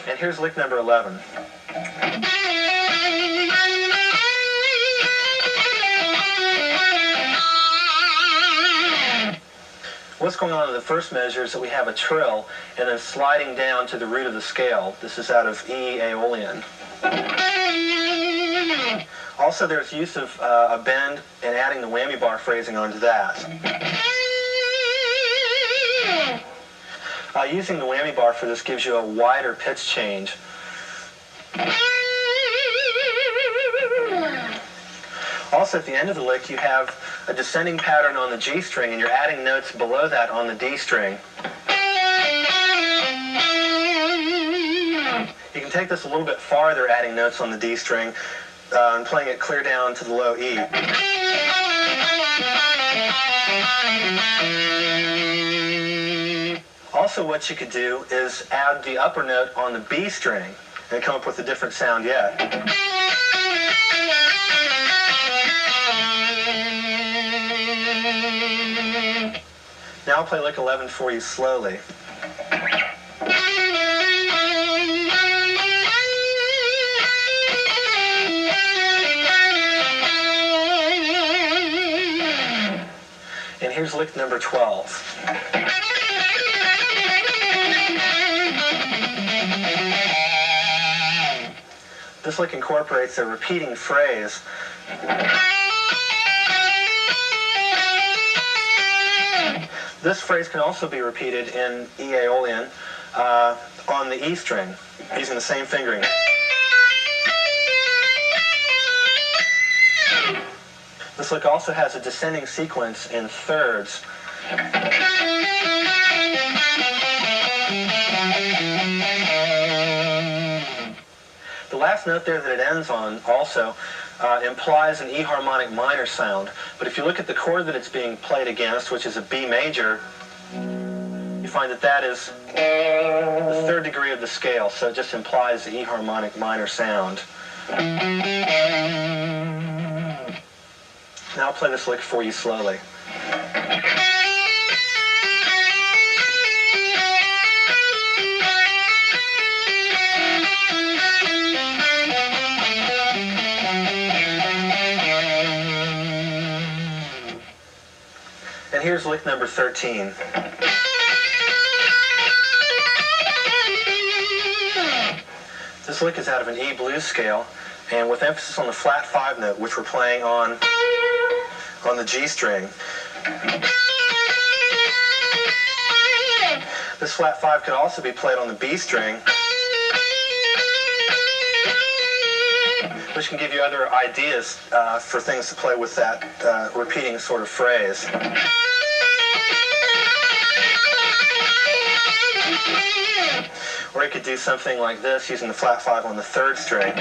And here's lick number 11. What's going on in the first measure is that we have a trill and then sliding down to the root of the scale. This is out of E Aeolian. Also, there's use of a bend and adding the whammy bar phrasing onto that. Using the whammy bar for this gives you a wider pitch change. Also, at the end of the lick, you have a descending pattern on the G string, and you're adding notes below that on the D string. You can take this a little bit farther, adding notes on the D string, and playing it clear down to the low E. Also, what you could do is add the upper note on the B string and come up with a different sound yet. Now I'll play lick 11 for you slowly. And here's lick number 12. This lick incorporates a repeating phrase. This phrase can also be repeated in E Aeolian on the E string, using the same fingering. This lick also has a descending sequence in thirds. The last note there that it ends on also implies an E harmonic minor sound, but if you look at the chord that it's being played against, which is a B major, you find that that is the third degree of the scale, so it just implies the E harmonic minor sound. Now I'll play this lick for you slowly. And here's lick number 13. This lick is out of an E blues scale, and with emphasis on the flat 5 note, which we're playing on the G string. This flat 5 could also be played on the B string, which can give you other ideas for things to play with that repeating sort of phrase. Or you could do something like this using the flat 5 on the 3rd string.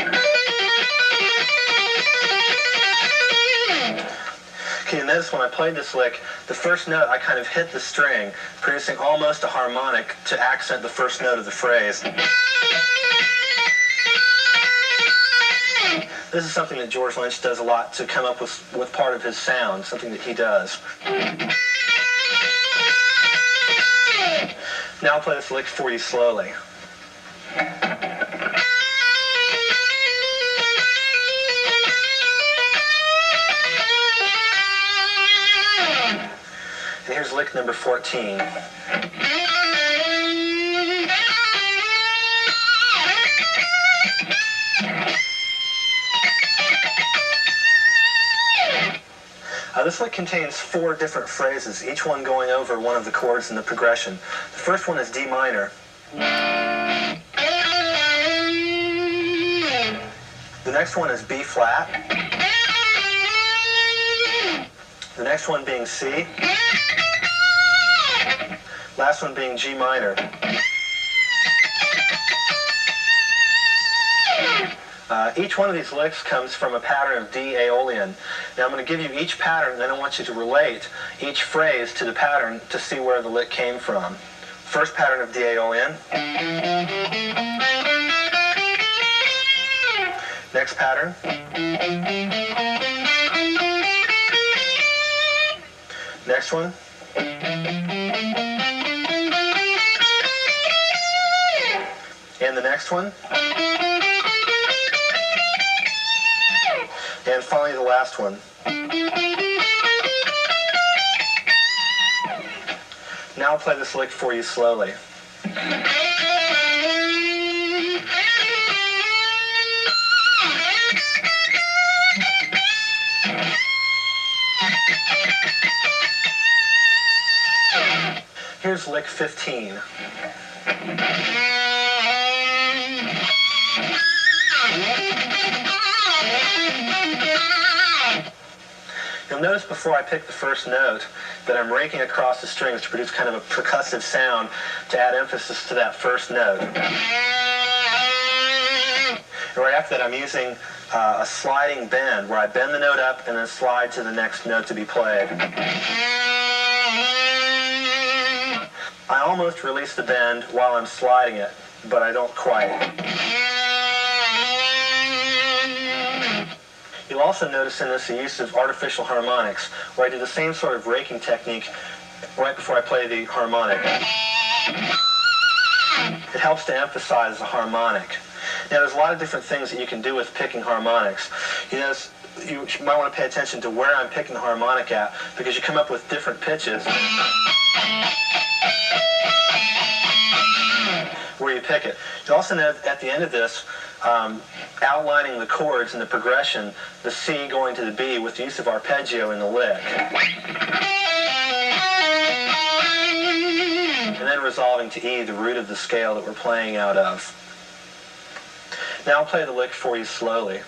Okay, you notice when I played this lick, the first note I kind of hit the string, producing almost a harmonic to accent the first note of the phrase. This is something that George Lynch does a lot to come up with part of his sound, something that he does. Now I'll play this lick for you slowly. And here's lick number 14. This lick contains 4 different phrases, each one going over one of the chords in the progression. The first one is D minor. The next one is B flat. The next one being C. Last one being G minor. Each one of these licks comes from a pattern of D Aeolian. Now I'm going to give you each pattern, and then I want you to relate each phrase to the pattern to see where the lick came from. First pattern of D Aeolian. Next pattern. Next one. And the next one. And finally the last one. Now I'll play this lick for you slowly. Here's lick 15. You'll notice before I pick the first note that I'm raking across the strings to produce kind of a percussive sound to add emphasis to that first note. And right after that I'm using a sliding bend where I bend the note up and then slide to the next note to be played. I almost release the bend while I'm sliding it, but I don't quite. You'll also notice in this the use of artificial harmonics, where I do the same sort of raking technique right before I play the harmonic. It helps to emphasize the harmonic. Now there's a lot of different things that you can do with picking harmonics. You might want to pay attention to where I'm picking the harmonic at, because you come up with different pitches where you pick it. You also know at the end of this, outlining the chords and the progression, the C going to the B with the use of arpeggio in the lick. And then resolving to E, the root of the scale that we're playing out of. Now I'll play the lick for you slowly.